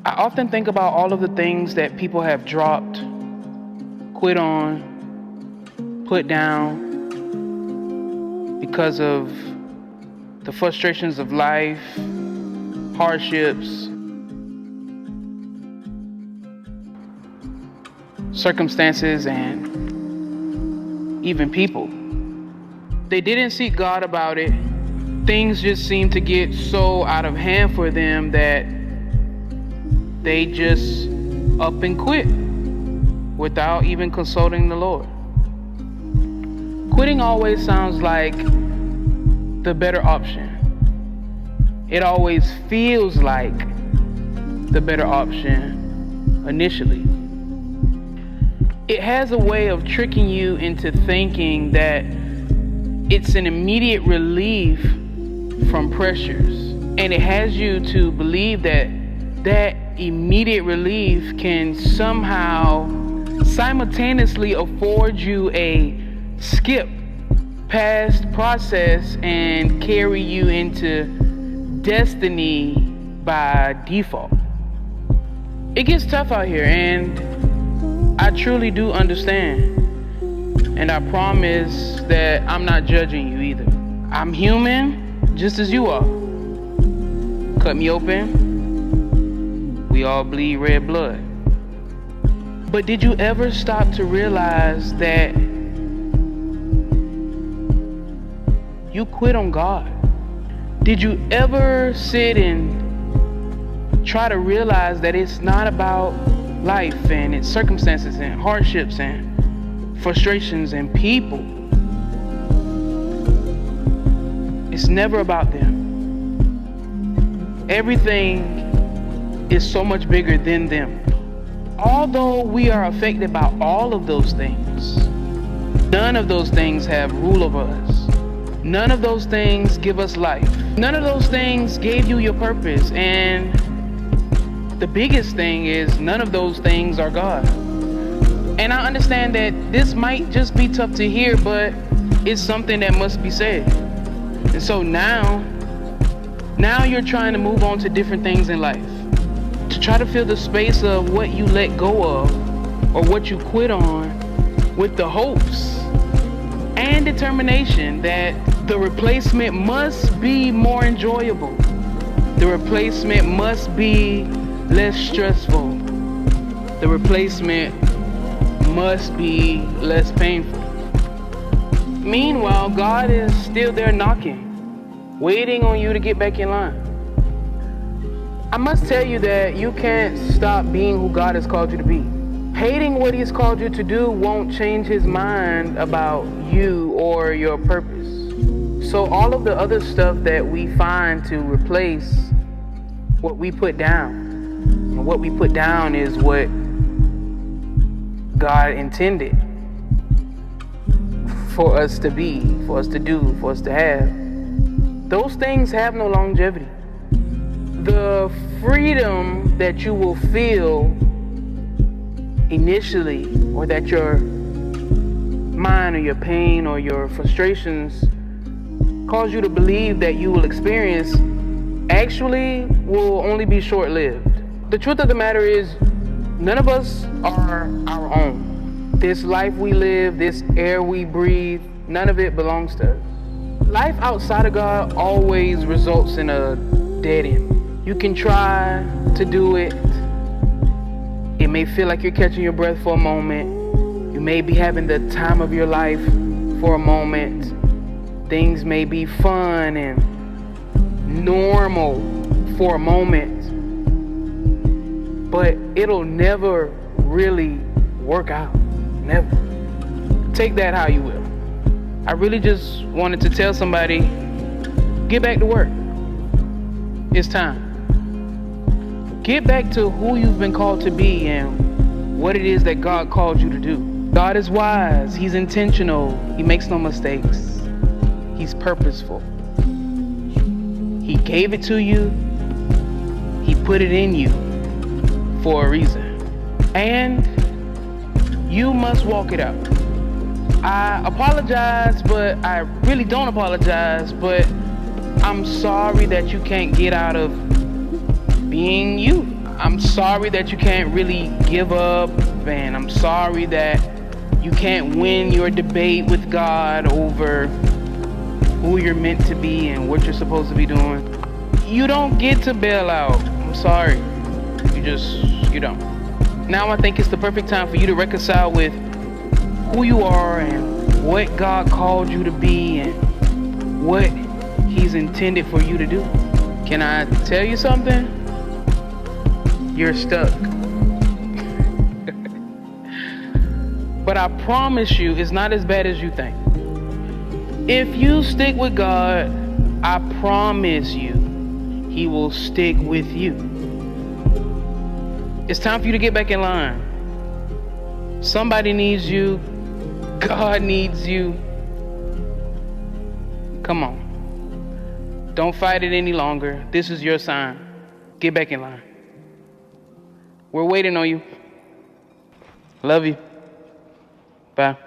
I often think about all of the things that people have dropped, quit on, put down because of the frustrations of life, hardships, circumstances, and even people. They didn't seek God about it. Things just seemed to get so out of hand for them that they just up and quit without even consulting the Lord. Quitting always sounds like the better option. It always feels like the better option initially. It has a way of tricking you into thinking that it's an immediate relief from pressures, and it has you to believe that that immediate relief can somehow simultaneously afford you a skip past process and carry you into destiny by default. It gets tough out here, and I truly do understand. And I promise that I'm not judging you either. I'm human, just as you are. Cut me open, we all bleed red blood. But did you ever stop to realize that you quit on God? Did you ever sit and try to realize that it's not about life and its circumstances and hardships and frustrations and people? It's never about them. Everything is so much bigger than them. Although we are affected by all of those things, none of those things have rule over us. None of those things give us life. None of those things gave you your purpose. And the biggest thing is none of those things are God. And I understand that this might just be tough to hear, but it's something that must be said. And so now you're trying to move on to different things in life, to try to fill the space of what you let go of or what you quit on with the hopes and determination that the replacement must be more enjoyable. The replacement must be less stressful. The replacement must be less painful. Meanwhile, God is still there knocking, waiting on you to get back in line. I must tell you that you can't stop being who God has called you to be. Hating what He's called you to do won't change His mind about you or your purpose. So all of the other stuff that we find to replace what we put down, and what we put down is what God intended for us to be, for us to do, for us to have. Those things have no longevity. The freedom that you will feel initially, or that your mind or your pain or your frustrations cause you to believe that you will experience, actually will only be short-lived. The truth of the matter is, none of us are our own. This life we live, this air we breathe, none of it belongs to us. Life outside of God always results in a dead end. You can try to do it. It may feel like you're catching your breath for a moment. You may be having the time of your life for a moment. Things may be fun and normal for a moment, but it'll never really work out. Never. Take that how you will. I really just wanted to tell somebody, get back to work. It's time. Get back to who you've been called to be and what it is that God called you to do. God is wise. He's intentional. He makes no mistakes. He's purposeful. He gave it to you. He put it in you for a reason. And you must walk it out. I apologize, but I really don't apologize, but I'm sorry that you can't get out of being you. I'm sorry. sorry that you can't really give up, and I'm sorry that you can't win your debate with God over who you're meant to be and what you're supposed to be doing. You don't get to bail out. I'm sorry. You don't. Now I think it's the perfect time for you to reconcile with who you are and what God called you to be and what He's intended for you to do. Can I tell you something? You're stuck. But I promise you, it's not as bad as you think. If you stick with God, I promise you, He will stick with you. It's time for you to get back in line. Somebody needs you. God needs you. Come on. Don't fight it any longer. This is your sign. Get back in line. We're waiting on you. Love you. Bye.